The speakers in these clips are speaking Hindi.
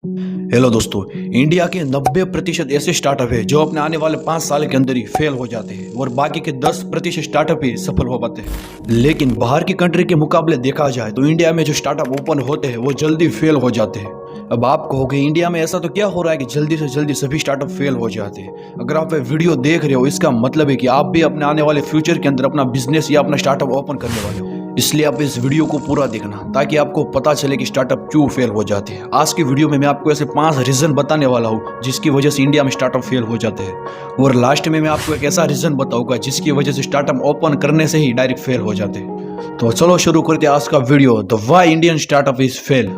हेलो दोस्तों। इंडिया के 90% ऐसे स्टार्टअप है जो अपने आने वाले 5 साल के अंदर ही फेल हो जाते हैं और बाकी के 10% स्टार्टअप ही सफल हो पाते हैं। लेकिन बाहर की कंट्री के मुकाबले देखा जाए तो इंडिया में जो स्टार्टअप ओपन होते हैं वो जल्दी फेल हो जाते हैं। अब आप कहोगे इंडिया में ऐसा तो क्या हो रहा है कि जल्दी से जल्दी सभी स्टार्टअप फेल हो जाते हैं। अगर आप ये वीडियो देख रहे हो इसका मतलब है कि आप भी अपने आने वाले फ्यूचर के अंदर अपना बिजनेस या अपना स्टार्टअप ओपन करने वाले हो। इसलिए आप इस वीडियो को पूरा देखना ताकि आपको पता चले कि स्टार्टअप क्यों फेल हो जाते हैं। आज की वीडियो में मैं आपको ऐसे 5 रीजन बताने वाला हूँ जिसकी वजह से इंडिया में स्टार्टअप फेल हो जाते हैं और लास्ट में मैं आपको एक ऐसा रीजन बताऊंगा जिसकी वजह से स्टार्टअप ओपन करने से ही डायरेक्ट फेल हो जाते हैं। तो चलो शुरू करते हैं आज का video. The why Indian startup is fail.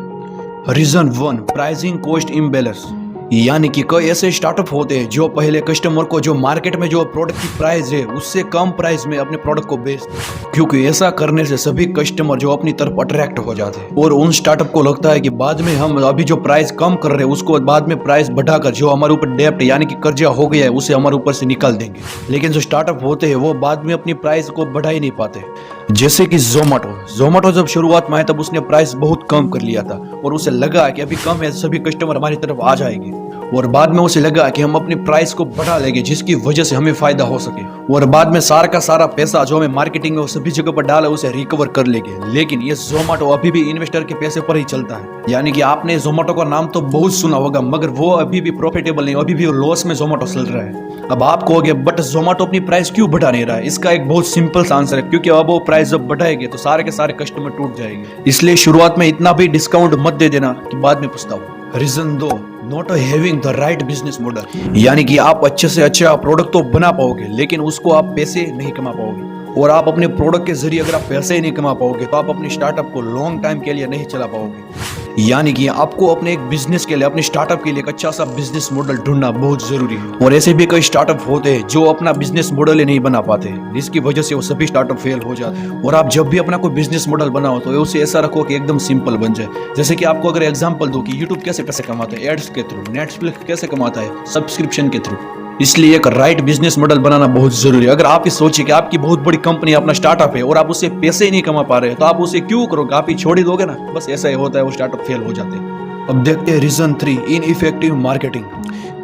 Reason 1, pricing cost imbalance. यानी कि कई ऐसे स्टार्टअप होते हैं जो पहले कस्टमर को जो मार्केट में जो प्रोडक्ट की प्राइस है उससे कम प्राइस में अपने प्रोडक्ट को बेचते हैं, क्योंकि ऐसा करने से सभी कस्टमर जो अपनी तरफ अट्रैक्ट हो जाते हैं और उन स्टार्टअप को लगता है कि बाद में हम अभी जो प्राइस कम कर रहे हैं उसको बाद में प्राइस बढ़ाकर जो हमारे ऊपर डेप्ट यानी कि कर्जा हो गया है उसे हमारे ऊपर से निकाल देंगे। लेकिन जो स्टार्टअप होते हैं वो बाद में अपनी प्राइस को बढ़ा ही नहीं पाते। जैसे कि जोमेटो जब शुरुआत में आया तब उसने प्राइस बहुत कम कर लिया था और उसे लगा कि अभी कम है सभी कस्टमर हमारी तरफ आ जाएंगे और बाद में उसे लगा कि हम अपनी प्राइस को बढ़ा लेंगे जिसकी वजह से हमें फायदा हो सके और बाद में सारा का सारा पैसा जो हमें मार्केटिंग में सभी जगह पर डाला उसे रिकवर कर लेंगे। लेकिन ये जोमेटो अभी भी इन्वेस्टर के पैसे पर ही चलता है। यानी कि आपने जोमेटो का नाम तो बहुत सुना होगा मगर वो अभी भी प्रॉफिटेबल नहीं, अभी भी लॉस में जोमेटो चल रहा है। अब आप कहोगे बट जोमेटो अपनी प्राइस क्यों बढ़ा नहीं रहा है? इसका एक बहुत सिंपल सा आंसर है, क्योंकि अब वो प्राइस जब बढ़ाएंगे तो सारे के सारे कस्टमर टूट जाएंगे। इसलिए शुरुआत में इतना भी डिस्काउंट मत दे देना कि बाद में पछताओ। Reason 2, not having the right business model. यानी कि आप अच्छे से अच्छा प्रोडक्ट तो बना पाओगे लेकिन उसको आप पैसे नहीं कमा पाओगे और आप अपने प्रोडक्ट के जरिए अगर आप पैसे ही नहीं कमा पाओगे तो आप अपने स्टार्टअप को लॉन्ग टाइम के लिए नहीं चला पाओगे। यानी कि आपको अपने एक बिजनेस के लिए अपने स्टार्टअप के लिए एक अच्छा सा बिजनेस मॉडल ढूंढना बहुत जरूरी है और ऐसे भी कई स्टार्टअप होते हैं जो अपना बिजनेस मॉडल ही नहीं बना पाते जिसकी वजह से वो सभी स्टार्टअप फेल हो जाते हैं। और आप जब भी अपना कोई बिजनेस मॉडल बनाओ तो उसे ऐसा रखो कि एकदम सिंपल बन जाए। जैसे कि आपको अगर एग्जांपल दो कि यूट्यूब कैसे पैसे कमाता है एड्स के थ्रू, नेटफ्लिक्स कैसे कमाता है सब्सक्रिप्शन के थ्रू। इसलिए एक राइट बिजनेस मॉडल बनाना बहुत जरूरी है। अगर आप ये सोचिए कि आपकी बहुत बड़ी कंपनी अपना स्टार्टअप है और आप उससे पैसे ही नहीं कमा पा रहे तो आप उसे क्यों करोगे? आप ही छोड़ ही दोगे ना। बस ऐसा ही होता है, वो स्टार्टअप फेल हो जाते हैं। अब देखते हैं रीजन 3, इनइफेक्टिव मार्केटिंग।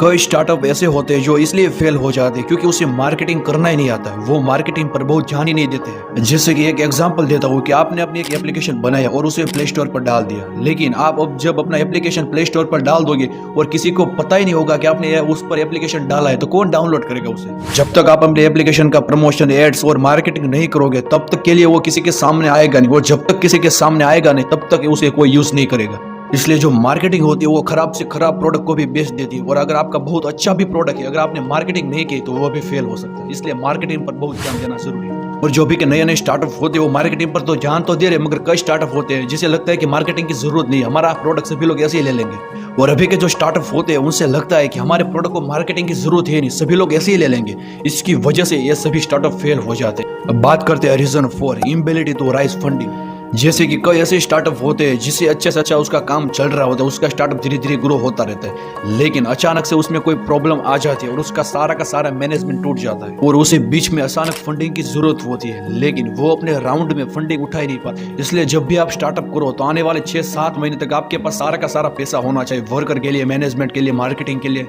कई स्टार्टअप ऐसे होते हैं जो इसलिए फेल हो जाते हैं क्योंकि उसे मार्केटिंग करना ही नहीं आता है, वो मार्केटिंग पर बहुत ध्यान ही नहीं देते हैं। जैसे कि एक एग्जांपल देता हूँ कि आपने अपनी एक एप्लीकेशन बनाया और उसे प्ले स्टोर पर डाल दिया, लेकिन आप अब जब अपना एप्लीकेशन प्ले स्टोर पर डाल दोगे और किसी को पता ही नहीं होगा कि आपने उस पर एप्लीकेशन डाला है तो कौन डाउनलोड करेगा उसे? जब तक आप अपने एप्लीकेशन का प्रमोशन, एड्स और मार्केटिंग नहीं करोगे तब तक के लिए वो किसी के सामने आएगा नहीं और जब तक किसी के सामने आएगा नहीं तब तक उसे कोई यूज नहीं करेगा। इसलिए जो मार्केटिंग होती है वो खराब से खराब प्रोडक्ट को भी बेच देती है और अगर आपका बहुत अच्छा भी प्रोडक्ट है अगर आपने मार्केटिंग नहीं की तो वो भी फेल हो सकता है। इसलिए मार्केटिंग पर बहुत ध्यान देना जरूरी है। और जो भी के नए नए स्टार्टअप होते हैं वो मार्केटिंग पर तो ध्यान तो दे रहे हैं मगर कई स्टार्टअप होते हैं जिसे लगता है कि मार्केटिंग की जरूरत नहीं है, हमारा प्रोडक्ट सभी लोग ऐसे ही ले लेंगे। और अभी के जो स्टार्टअप होते हैं उनसे लगता है कि हमारे प्रोडक्ट को मार्केटिंग की जरूरत है नहीं, सभी लोग ऐसे ही ले लेंगे। इसकी वजह से ये सभी स्टार्टअप फेल हो जाते हैं। अब बात करते हैं reason 4, inability to raise funding. जैसे कि कई ऐसे स्टार्टअप होते हैं जिससे अच्छे से अच्छा उसका काम चल रहा होता है, उसका स्टार्टअप धीरे धीरे ग्रो होता रहता है, लेकिन अचानक से उसमें कोई प्रॉब्लम आ जाती है और उसका सारा का सारा मैनेजमेंट टूट जाता है और उसे बीच में अचानक फंडिंग की जरूरत होती है लेकिन वो अपने राउंड में फंडिंग उठा ही नहीं पाते। इसलिए जब भी आप स्टार्टअप करो तो आने वाले 6-7 महीने तक आपके पास सारा का सारा पैसा होना चाहिए वर्कर के लिए, मैनेजमेंट के लिए, मार्केटिंग के लिए।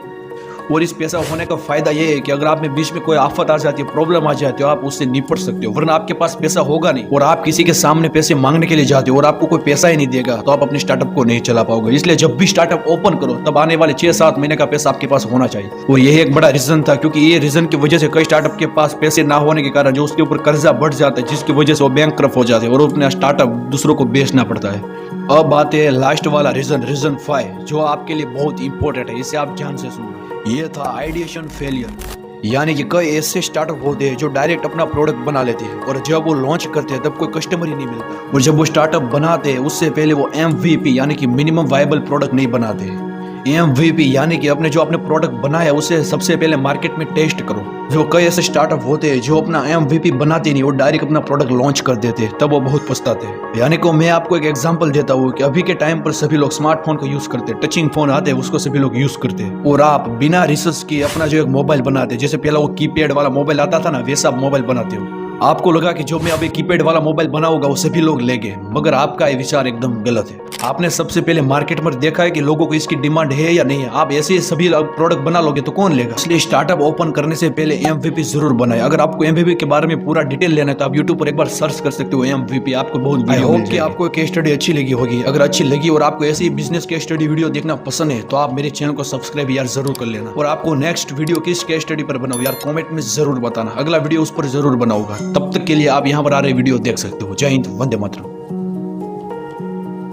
और इस पैसा होने का फायदा ये है कि अगर आप में बीच में कोई आफत आ जाती है, प्रॉब्लम आ जाती है, आप उससे निपट सकते हो, वरना आपके पास पैसा होगा नहीं और आप किसी के सामने पैसे मांगने के लिए जाते हो और आपको कोई पैसा ही नहीं देगा तो आप अपने स्टार्टअप को नहीं चला पाओगे। इसलिए जब भी स्टार्टअप ओपन करो तब आने वाले 6-7 महीने का पैसा आपके पास होना चाहिए। और यही एक बड़ा रीजन था, क्योंकि ये रीजन की वजह से कई स्टार्टअप के पास पैसे ना होने के कारण जो उसके ऊपर कर्जा बढ़ जाता है जिसकी वजह से वो बैंकक्रप्ट हो जाते हैं और अपना स्टार्टअप दूसरों को बेचना पड़ता है। अब बात है लास्ट वाला रीजन 5 जो आपके लिए बहुत इंपॉर्टेंट है, इसे आप ध्यान से सुनो। ये था आइडिएशन फेलियर। यानी कि कई ऐसे स्टार्टअप होते हैं जो डायरेक्ट अपना प्रोडक्ट बना लेते हैं और जब वो लॉन्च करते हैं तब कोई कस्टमर ही नहीं मिलता और जब वो स्टार्टअप बनाते हैं उससे पहले वो MVP यानी कि मिनिमम वायबल प्रोडक्ट नहीं बनाते हैं। MVP यानी कि अपने जो आपने प्रोडक्ट बनाया उसे सबसे पहले मार्केट में टेस्ट करो। जो कई ऐसे स्टार्टअप होते हैं जो अपना MVP बनाते नहीं, वो डायरेक्ट अपना प्रोडक्ट लॉन्च कर देते हैं, तब वो बहुत पछताते हैं। यानी कि मैं आपको एक एग्जांपल देता हूँ कि अभी के टाइम पर सभी लोग स्मार्टफोन का यूज करते हैं, टचिंग फोन आते हैं उसको सभी लोग यूज करते हैं और आप बिना रिसर्च किए अपना जो एक मोबाइल बनाते हैं, जैसे पहला वो कीपैड वाला मोबाइल आता था ना वैसा मोबाइल बनाते हो आपको लगा कि जो मैं अभी कीपैड वाला मोबाइल बनाऊंगा वो सभी लोग लेंगे, मगर आपका ये विचार एकदम गलत है। आपने सबसे पहले मार्केट में देखा है कि लोगों को इसकी डिमांड है या नहीं है। आप ऐसे सभी प्रोडक्ट बना लोगे तो कौन लेगा। इसलिए स्टार्टअप ओपन करने से पहले MVP जरूर बनाए। अगर आपको MVP के बारे में पूरा डिटेल लेना है तो आप यूट्यूब पर एक बार सर्च कर सकते हो MVP, आपको बहुत वीडियो मिल जाएगी। आपको केस स्टडी अच्छी लगी होगी। अगर अच्छी लगी और आपको ऐसी बिजनेस केस स्टडी वीडियो देखना पसंद है तो आप मेरे चैनल को सब्सक्राइब यार जरूर कर लेना। और आपको नेक्स्ट वीडियो किस केस स्टडी पर बनाओ यार कमेंट में जरूर बताना, अगला वीडियो उस पर जरूर बनाऊंगा। तब तक के लिए आप यहाँ पर आ रहे वीडियो देख सकते हो। जय हिंद, वंदे मातरम।